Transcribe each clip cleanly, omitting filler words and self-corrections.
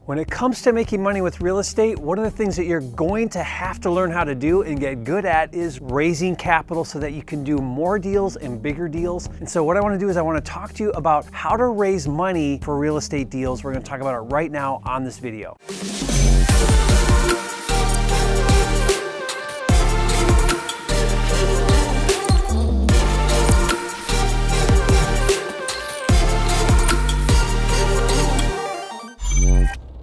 When it comes to making money with real estate, one of the things that you're going to have to learn how to do and get good at is raising capital so that you can do more deals and bigger deals. And so what I want to do is I want to talk to you about how to raise money for real estate deals. We're going to talk about it right now on this video.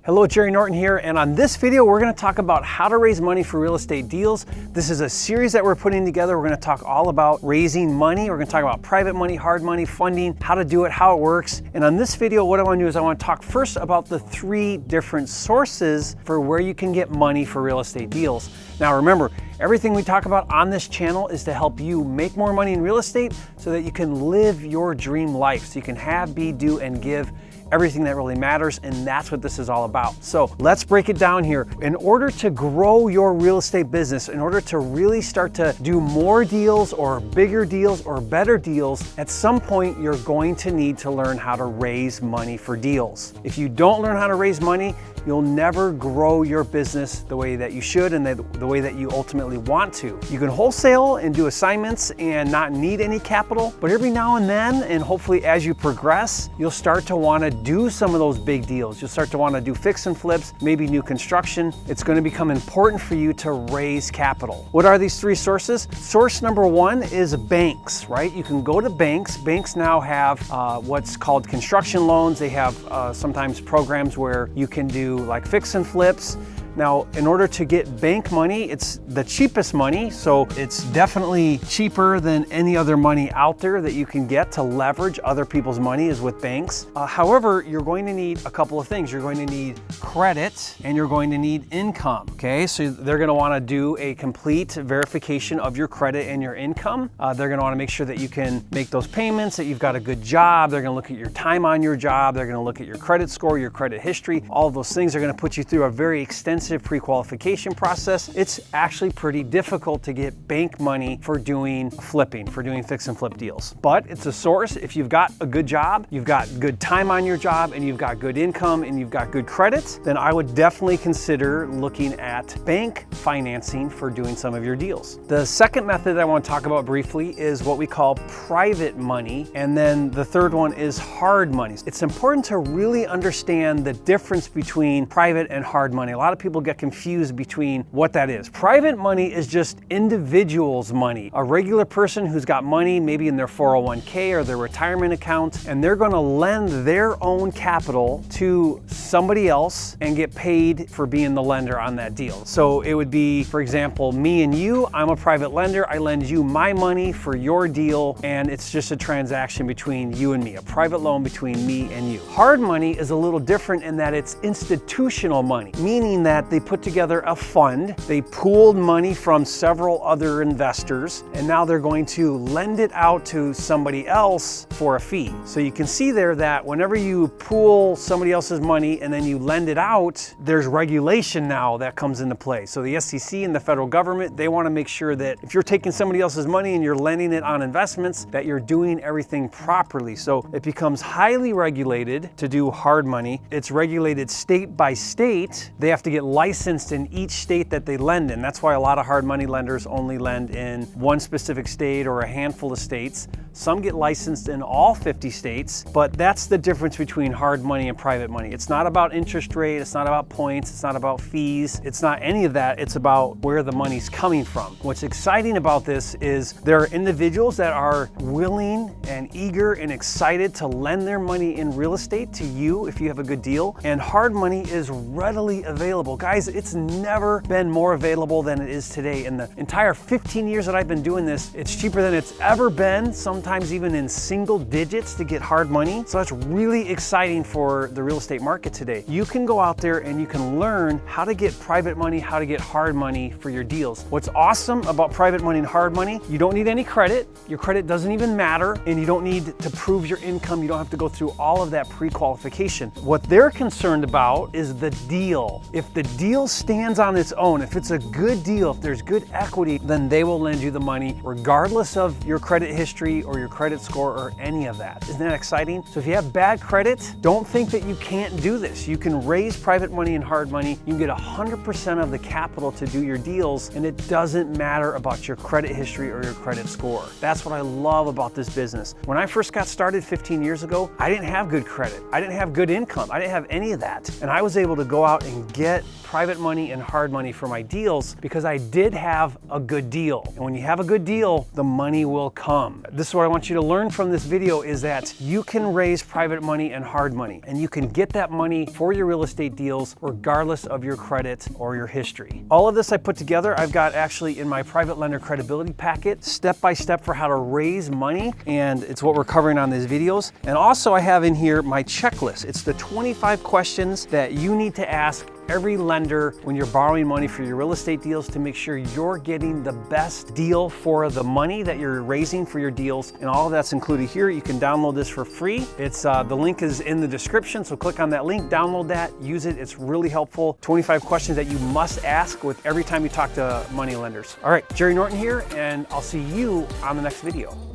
Hello, Jerry Norton here, and on this video we're going to talk about how to raise money for real estate deals. This is a series that we're putting together. We're going to talk all about raising money. We're going to talk about private money, hard money, funding, how to do it, how it works. And on this video, what I want to do is I want to talk first about the 3 different sources for where you can get money for real estate deals. Now remember, everything we talk about on this channel is to help you make more money in real estate so that you can live your dream life, so you can have, be, do, and give everything that really matters, and that's what this is all about. So let's break it down here. In order to grow your real estate business, in order to really start to do more deals or bigger deals or better deals, at some point you're going to need to learn how to raise money for deals. If you don't learn how to raise money, you'll never grow your business the way that you should and the way that you ultimately want to. You can wholesale and do assignments and not need any capital, but every now and then, and hopefully as you progress, you'll start to want to do some of those big deals. You'll start to want to do fix and flips, maybe new construction. It's going to become important for you to raise capital. What are these 3 sources? Source number 1 is banks, right? You can go to banks. Banks now have what's called construction loans. They have sometimes programs where you can do like fix and flips. Now, in order to get bank money, it's the cheapest money, so it's definitely cheaper than any other money out there that you can get to leverage other people's money is with banks. However, you're going to need a couple of things. You're going to need credit and you're going to need income, okay? So they're gonna wanna do a complete verification of your credit and your income. They're gonna wanna make sure that you can make those payments, that you've got a good job. They're gonna look at your time on your job. They're gonna look at your credit score, your credit history. All of those things are gonna put you through a very extensive pre-qualification process. It's actually pretty difficult to get bank money for doing flipping, for doing fix and flip deals. But it's a source. If you've got a good job, you've got good time on your job, and you've got good income, and you've got good credits, then I would definitely consider looking at bank financing for doing some of your deals. The second method I want to talk about briefly is what we call private money, and then the third one is hard money. It's important to really understand the difference between private and hard money. A lot of people get confused between what that is. Private money is just individuals' money. A regular person who's got money maybe in their 401k or their retirement account, and they're going to lend their own capital to somebody else and get paid for being the lender on that deal. So it would be, for example, me and you. I'm a private lender. I lend you my money for your deal, and it's just a transaction between you and me, a private loan between me and you. Hard money is a little different in that it's institutional money, meaning that they put together a fund, they pooled money from several other investors, and now they're going to lend it out to somebody else for a fee. So you can see there that whenever you pool somebody else's money and then you lend it out, there's regulation now that comes into play. So the SEC and the federal government, they want to make sure that if you're taking somebody else's money and you're lending it on investments, that you're doing everything properly. So it becomes highly regulated to do hard money. It's regulated state by state. They have to get licensed in each state that they lend in. That's why a lot of hard money lenders only lend in one specific state or a handful of states. Some get licensed in all 50 states, but that's the difference between hard money and private money. It's not about interest rate, it's not about points, it's not about fees, it's not any of that, it's about where the money's coming from. What's exciting about this is there are individuals that are willing and eager and excited to lend their money in real estate to you if you have a good deal, and hard money is readily available. Guys, it's never been more available than it is today. In the entire 15 years that I've been doing this, it's cheaper than it's ever been, sometimes even in single digits to get hard money. So that's really exciting for the real estate market today. You can go out there and you can learn how to get private money, how to get hard money for your deals. What's awesome about private money and hard money, you don't need any credit. Your credit doesn't even matter, and you don't need to prove your income. You don't have to go through all of that pre-qualification. What they're concerned about is the deal. If the deal stands on its own, if it's a good deal, if there's good equity, then they will lend you the money regardless of your credit history or your credit score or any of that. Isn't that exciting? So if you have bad credit, don't think that you can't do this. You can raise private money and hard money. You can get 100% of the capital to do your deals, and it doesn't matter about your credit history or your credit score. That's what I love about this business. When I first got started 15 years ago, I didn't have good credit. I didn't have good income. I didn't have any of that. And I was able to go out and get private money and hard money for my deals because I did have a good deal. And when you have a good deal, the money will come. This is what I want you to learn from this video, is that you can raise private money and hard money, and you can get that money for your real estate deals regardless of your credit or your history. All of this I put together, I've got actually in my private lender credibility packet, step-by-step for how to raise money, and it's what we're covering on these videos. And also I have in here my checklist. It's the 25 questions that you need to ask every lender when you're borrowing money for your real estate deals to make sure you're getting the best deal for the money that you're raising for your deals. And all of that's included here. You can download this for free. It's the link is in the description, so click on that link, download that, use it. It's really helpful. 25 questions that you must ask with every time you talk to money lenders. All right, Jerry Norton here, and I'll see you on the next video.